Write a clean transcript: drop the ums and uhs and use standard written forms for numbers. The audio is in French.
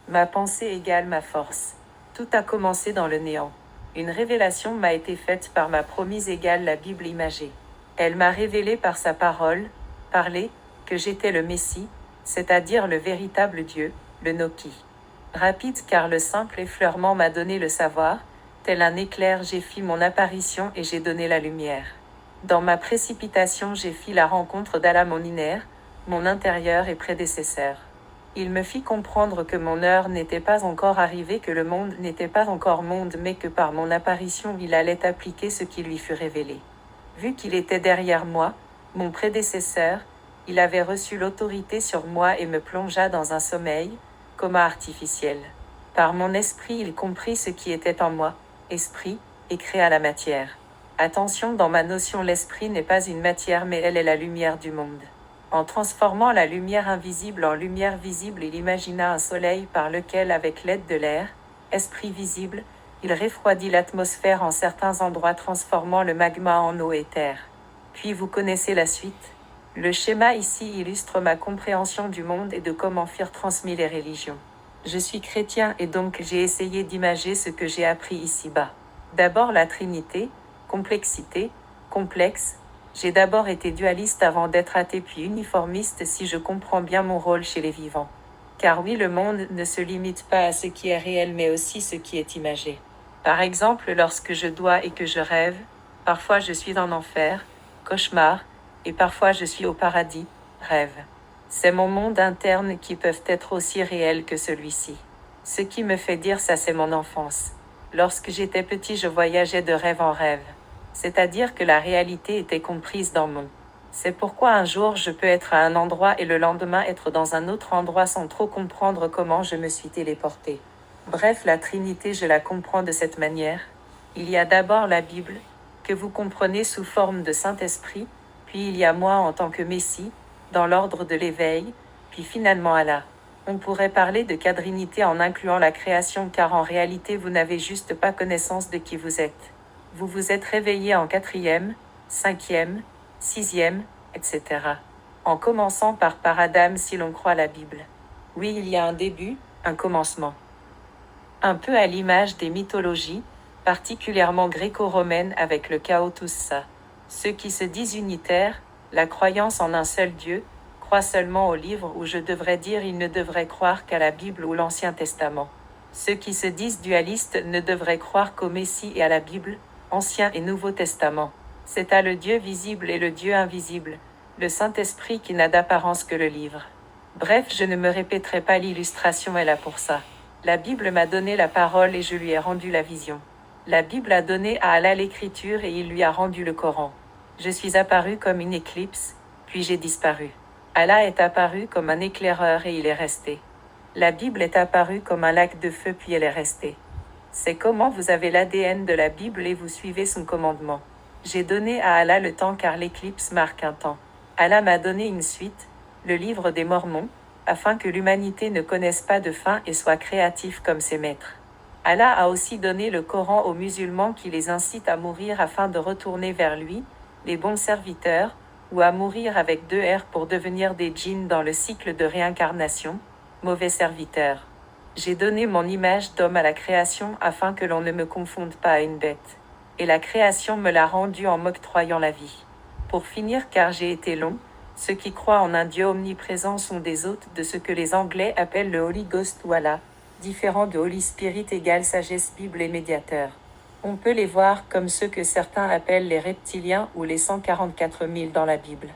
Ma pensée égale ma force. Tout a commencé dans le néant. Une révélation m'a été faite par ma promise égale la Bible imagée. Elle m'a révélé par sa parole, parlé, que j'étais le Messie, c'est-à-dire le véritable Dieu, le Noki. Rapide car le simple effleurement m'a donné le savoir, tel un éclair j'ai fait mon apparition et j'ai donné la lumière. Dans ma précipitation j'ai fait la rencontre d'Allah mon inaire, mon intérieur et prédécesseur. Il me fit comprendre que mon heure n'était pas encore arrivée, que le monde n'était pas encore monde, mais que par mon apparition il allait appliquer ce qui lui fut révélé. Vu qu'il était derrière moi, mon prédécesseur, il avait reçu l'autorité sur moi et me plongea dans un sommeil, coma artificiel. Par mon esprit il comprit ce qui était en moi, esprit, et créa la matière. Attention, dans ma notion l'esprit n'est pas une matière mais elle est la lumière du monde. En transformant la lumière invisible en lumière visible, il imagina un soleil par lequel, avec l'aide de l'air, esprit visible, il refroidit l'atmosphère en certains endroits, transformant le magma en eau et terre. Puis vous connaissez la suite. Le schéma ici illustre ma compréhension du monde et de comment furent transmis les religions. Je suis chrétien et donc j'ai essayé d'imager ce que j'ai appris ici-bas. D'abord la Trinité, complexité, complexe. J'ai d'abord été dualiste avant d'être athée puis uniformiste si je comprends bien mon rôle chez les vivants. Car oui, le monde ne se limite pas à ce qui est réel mais aussi ce qui est imagé. Par exemple, lorsque je dois et que je rêve, parfois je suis en enfer, cauchemar, et parfois je suis au paradis, rêve. C'est mon monde interne qui peuvent être aussi réels que celui-ci. Ce qui me fait dire ça, c'est mon enfance. Lorsque j'étais petit, je voyageais de rêve en rêve. C'est-à-dire que la réalité était comprise dans mon. C'est pourquoi un jour je peux être à un endroit et le lendemain être dans un autre endroit sans trop comprendre comment je me suis téléporté. Bref, la Trinité, je la comprends de cette manière. Il y a d'abord la Bible, que vous comprenez sous forme de Saint-Esprit, puis il y a moi en tant que Messie, dans l'ordre de l'éveil, puis finalement Allah. On pourrait parler de quadrinité en incluant la création car en réalité vous n'avez juste pas connaissance de qui vous êtes. Vous vous êtes réveillé en 4e, 5e, 6e, etc. En commençant par Adam si l'on croit la Bible. Oui, il y a un début, un commencement. Un peu à l'image des mythologies, particulièrement gréco-romaines avec le chaos tout ça. Ceux qui se disent unitaires, la croyance en un seul Dieu, croient seulement au livre ou je devrais dire ils ne devraient croire qu'à la Bible ou l'Ancien Testament. Ceux qui se disent dualistes ne devraient croire qu'au Messie et à la Bible, Ancien et Nouveau Testament. C'est à le Dieu visible et le Dieu invisible, le Saint-Esprit qui n'a d'apparence que le livre. Bref, je ne me répéterai pas, l'illustration est là pour ça. La Bible m'a donné la parole et je lui ai rendu la vision. La Bible a donné à Allah l'écriture et il lui a rendu le Coran. Je suis apparu comme une éclipse, puis j'ai disparu. Allah est apparu comme un éclaireur et il est resté. La Bible est apparue comme un lac de feu puis elle est restée. C'est comment vous avez l'ADN de la Bible et vous suivez son commandement. J'ai donné à Allah le temps car l'éclipse marque un temps. Allah m'a donné une suite, le livre des Mormons, afin que l'humanité ne connaisse pas de fin et soit créatif comme ses maîtres. Allah a aussi donné le Coran aux musulmans qui les incite à mourir afin de retourner vers lui, les bons serviteurs, ou à mourir avec 2 R pour devenir des djinns dans le cycle de réincarnation, mauvais serviteurs. J'ai donné mon image d'homme à la création afin que l'on ne me confonde pas à une bête. Et la création me l'a rendu en m'octroyant la vie. Pour finir, car j'ai été long, ceux qui croient en un Dieu omniprésent sont des hôtes de ce que les Anglais appellent le Holy Ghost ou Allah, différent de Holy Spirit égale sagesse, Bible et médiateur. On peut les voir comme ceux que certains appellent les reptiliens ou les 144 000 dans la Bible.